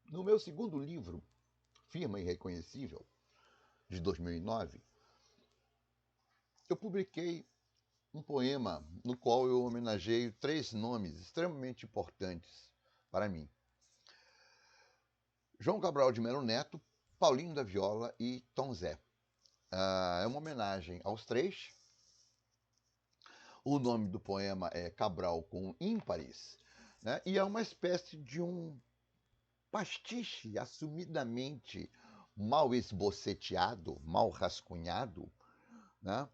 No meu segundo livro, Firma Irreconhecível, de 2009, eu publiquei um poema no qual eu homenageio três nomes extremamente importantes para mim: João Cabral de Melo Neto, Paulinho da Viola e Tom Zé. É uma homenagem aos três. O nome do poema é Cabral com ímpares, né? E é uma espécie de um pastiche assumidamente mal esboceteado, mal rascunhado, né?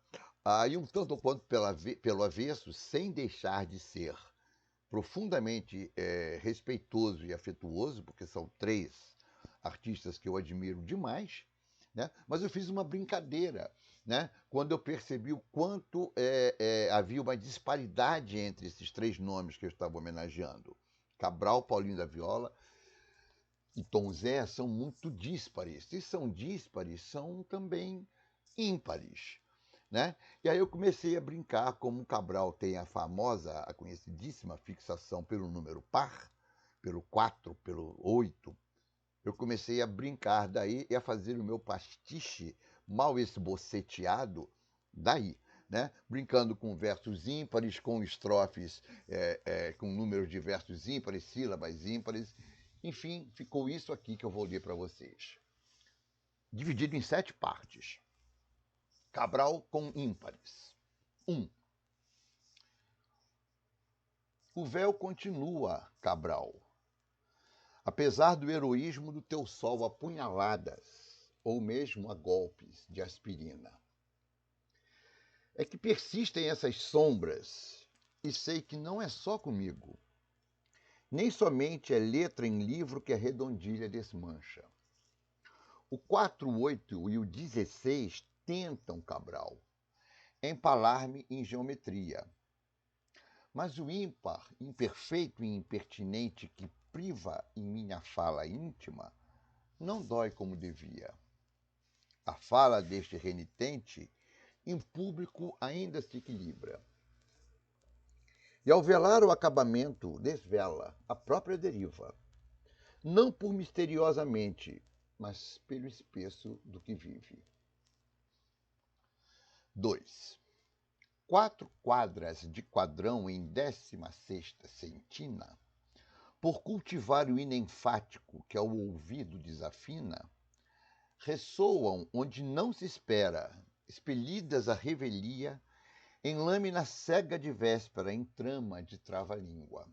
E um tanto quanto pelo avesso, sem deixar de ser profundamente respeitoso e afetuoso, porque são três artistas que eu admiro demais, né? Mas eu fiz uma brincadeira, né? Quando eu percebi o quanto havia uma disparidade entre esses três nomes que eu estava homenageando. Cabral, Paulinho da Viola e Tom Zé são muito díspares. Se são díspares, são também ímpares. Né? E aí eu comecei a brincar, como o Cabral tem a famosa, a conhecidíssima fixação pelo número par, pelo 4, pelo 8. Eu comecei a brincar daí e a fazer o meu pastiche mal esboceteado daí. Né? Brincando com versos ímpares, com estrofes com números de versos ímpares, sílabas ímpares. Enfim, ficou isso aqui que eu vou ler para vocês. Dividido em 7 partes. Cabral com ímpares. 1. O véu continua, Cabral. Apesar do heroísmo do teu sol a punhaladas, ou mesmo a golpes de aspirina. É que persistem essas sombras, e sei que não é só comigo. Nem somente é letra em livro que a redondilha desmancha. O 4, 8 e o 16 tentam, Cabral, empalar-me em geometria. Mas o ímpar, imperfeito e impertinente que priva em minha fala íntima, não dói como devia. A fala deste renitente, em público, ainda se equilibra. E ao velar o acabamento, desvela a própria deriva, não por misteriosamente, mas pelo espesso do que vive. 2. 4 quadras de quadrão em 16ª centina, por cultivar o inenfático que ao ouvido desafina, ressoam onde não se espera, expelidas à revelia, em lâmina cega de véspera, em trama de trava-língua,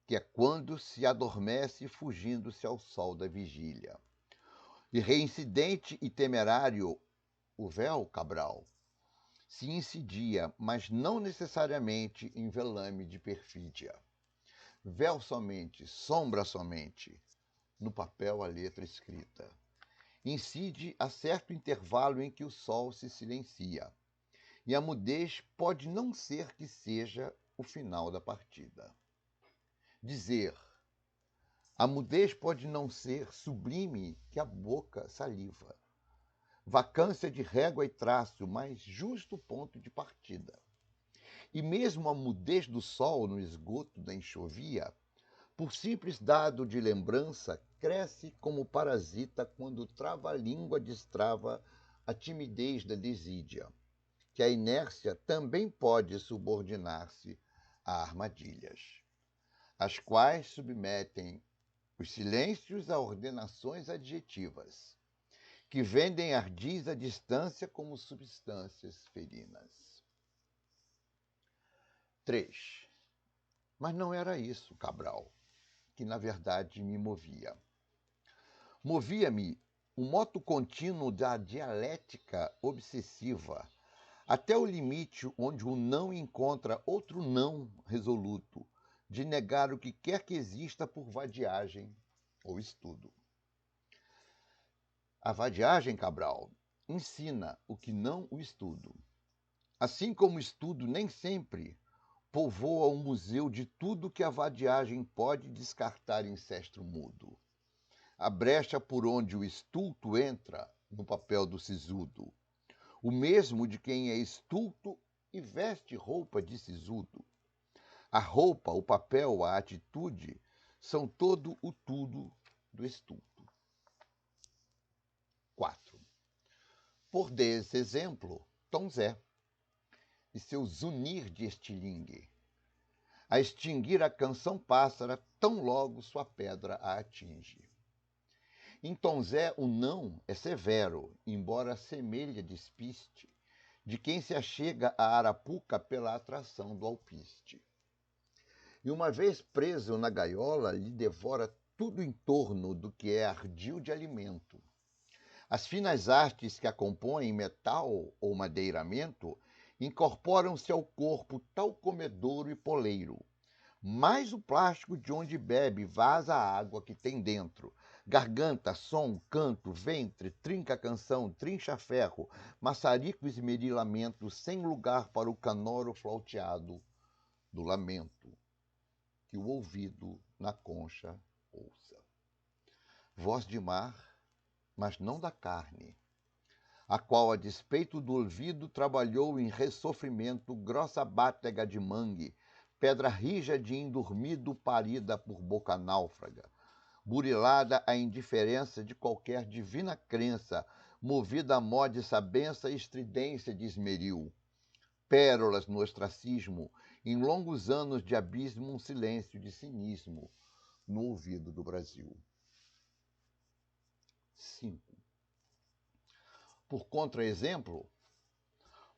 que é quando se adormece fugindo-se ao sol da vigília. E reincidente e temerário, o véu, Cabral, se incidia, mas não necessariamente em velame de perfídia. Véu somente, sombra somente, no papel a letra escrita. Incide a certo intervalo em que o sol se silencia, e a mudez pode não ser que seja o final da partida. Dizer, a mudez pode não ser sublime que a boca saliva. Vacância de régua e traço, mas justo ponto de partida. E mesmo a mudez do sol no esgoto da enxovia, por simples dado de lembrança, cresce como parasita quando trava a língua destrava a timidez da desídia, que a inércia também pode subordinar-se a armadilhas, as quais submetem os silêncios a ordenações adjetivas, que vendem ardis à distância como substâncias ferinas. 3. Mas não era isso, Cabral, que na verdade me movia. Movia-me o moto contínuo da dialética obsessiva, até o limite onde o não encontra outro não resoluto, de negar o que quer que exista por vadiagem ou estudo. A vadiagem, Cabral, ensina o que não o estudo. Assim como o estudo nem sempre povoa um museu de tudo que a vadiagem pode descartar em cestro mudo. A brecha por onde o estulto entra no papel do sisudo, o mesmo de quem é estulto e veste roupa de sisudo. A roupa, o papel, a atitude são todo o tudo do estulto. 4. Por desse exemplo, Tom Zé e seu zunir de estilingue, a extinguir a canção pássara tão logo sua pedra a atinge. Em Tom Zé o não é severo, embora semelha despiste de quem se achega à arapuca pela atração do alpiste. E uma vez preso na gaiola, lhe devora tudo em torno do que é ardil de alimento. As finas artes que a compõem, metal ou madeiramento, incorporam-se ao corpo tal comedouro e poleiro. Mas o plástico de onde bebe vaza a água que tem dentro. Garganta, som, canto, ventre, trinca canção, trincha ferro, maçarico esmerilamento, sem lugar para o canoro flauteado do lamento, que o ouvido na concha ouça. Voz de mar, mas não da carne, a qual, a despeito do ouvido, trabalhou em ressofrimento grossa bátega de mangue, pedra rija de endormido parida por boca náufraga, burilada a indiferença de qualquer divina crença, movida a mode sabença e estridência de esmeril. Pérolas no ostracismo, em longos anos de abismo, um silêncio de cinismo no ouvido do Brasil. 5. Por contra-exemplo,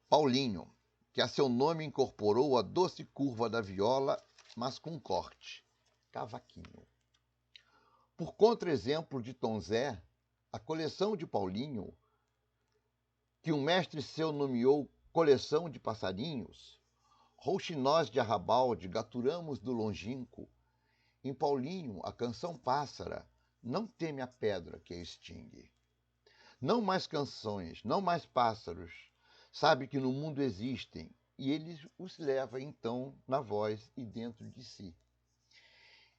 Paulinho, que a seu nome incorporou a doce curva da viola, mas com corte, cavaquinho. Por contra-exemplo de Tom Zé, a coleção de Paulinho, que um mestre seu nomeou coleção de passarinhos, rouxinós de arrabalde, gaturamos do longínquo, em Paulinho, a canção pássara não teme a pedra que a extingue. Não mais canções, não mais pássaros, sabe que no mundo existem, e ele os leva então na voz e dentro de si.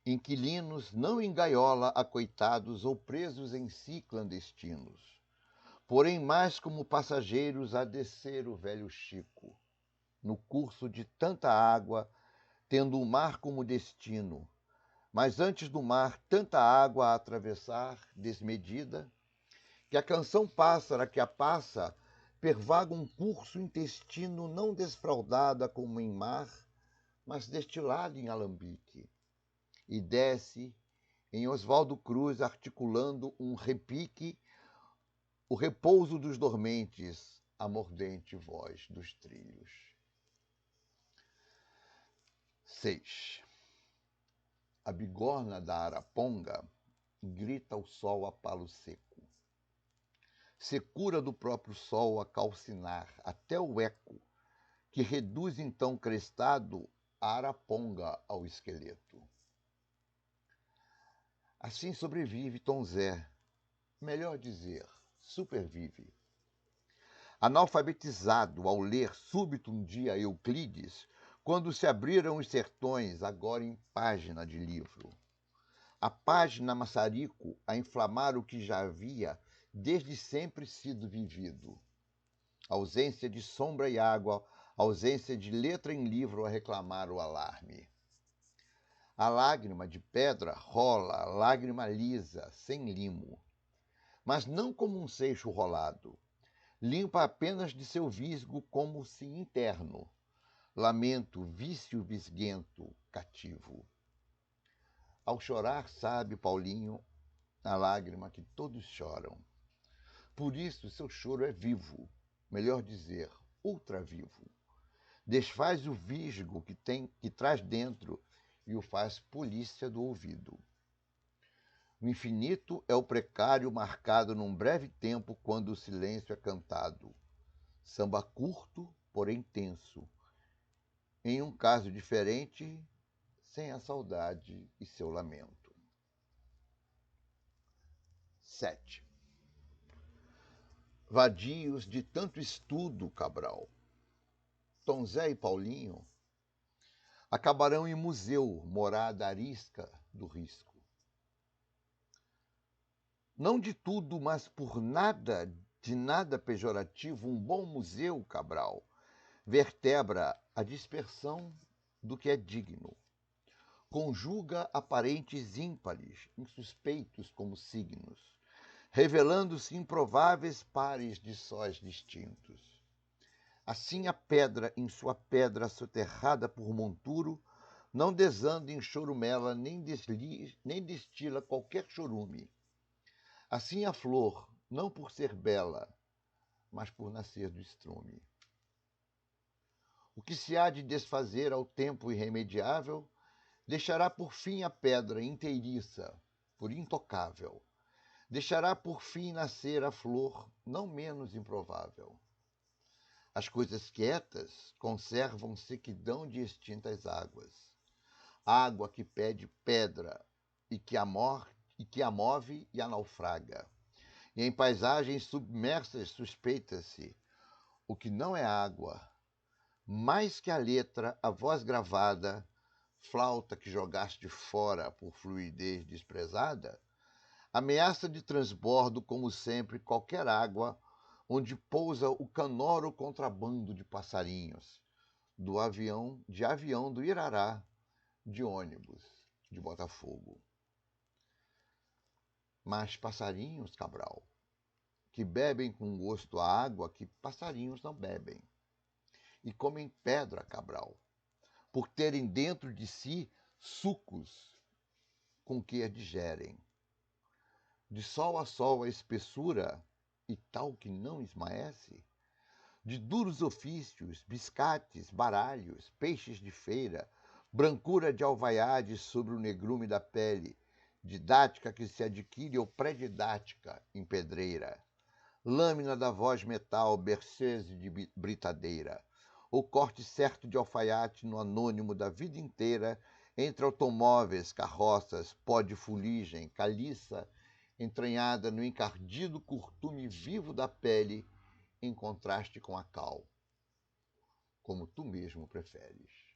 Inquilinos não em gaiola acoitados ou presos em si clandestinos, porém mais como passageiros a descer o velho Chico, no curso de tanta água, tendo o mar como destino, mas antes do mar tanta água a atravessar desmedida, que a canção pássara que a passa pervaga um curso intestino não desfraldada como em mar, mas destilada em alambique, e desce em Oswaldo Cruz articulando um repique, o repouso dos dormentes, a mordente voz dos trilhos. 6. A bigorna da araponga grita ao sol a palo seco. Secura do próprio sol a calcinar, até o eco, que reduz então crestado a araponga ao esqueleto. Assim sobrevive Tom Zé, melhor dizer, supervive. Analfabetizado ao ler súbito um dia Euclides, quando se abriram os sertões, agora em página de livro. A página maçarico a inflamar o que já havia desde sempre sido vivido. Ausência de sombra e água, ausência de letra em livro a reclamar o alarme. A lágrima de pedra rola, lágrima lisa, sem limo, mas não como um seixo rolado. Limpa apenas de seu visgo como se interno. Lamento, vício visguento, cativo. Ao chorar, sabe, Paulinho, a lágrima que todos choram. Por isso, seu choro é vivo, melhor dizer, ultravivo. Desfaz o visgo que traz dentro e o faz polícia do ouvido. O infinito é o precário marcado num breve tempo quando o silêncio é cantado. Samba curto, porém tenso. Em um caso diferente, sem a saudade e seu lamento. 7. Vadios de tanto estudo, Cabral. Tom Zé e Paulinho acabarão em museu, morada arisca do risco. Não de tudo, mas por nada, de nada pejorativo, um bom museu, Cabral, vertebra a dispersão do que é digno. conjuga aparentes ímpares, insuspeitos como signos, revelando-se improváveis pares de sóis distintos. Assim a pedra, em sua pedra soterrada por monturo, não desanda em chorumela, nem destila qualquer chorume. Assim a flor, não por ser bela, mas por nascer do estrume. O que se há de desfazer ao tempo irremediável, deixará por fim a pedra inteiriça, por intocável. Deixará por fim nascer a flor, não menos improvável. As coisas quietas conservam sequidão de extintas águas. Água que pede pedra e que a move e a naufraga. E em paisagens submersas suspeita-se o que não é água, mais que a letra, a voz gravada, flauta que jogaste fora por fluidez desprezada, ameaça de transbordo, como sempre, qualquer água onde pousa o canoro contrabando de passarinhos, de avião do Irará, de ônibus, de Botafogo. Mas passarinhos, Cabral, que bebem com gosto a água que passarinhos não bebem, e comem pedra, Cabral, por terem dentro de si sucos com que a digerem. De sol a espessura, e tal que não esmaece, de duros ofícios, biscates, baralhos, peixes de feira, brancura de alvaiades sobre o negrume da pele, didática que se adquire ou pré-didática em pedreira, lâmina da voz metal, berceuse de britadeira, ou corte certo de alfaiate no anônimo da vida inteira, entre automóveis, carroças, pó de fuligem, caliça, entranhada no encardido curtume vivo da pele, em contraste com a cal, como tu mesmo preferes.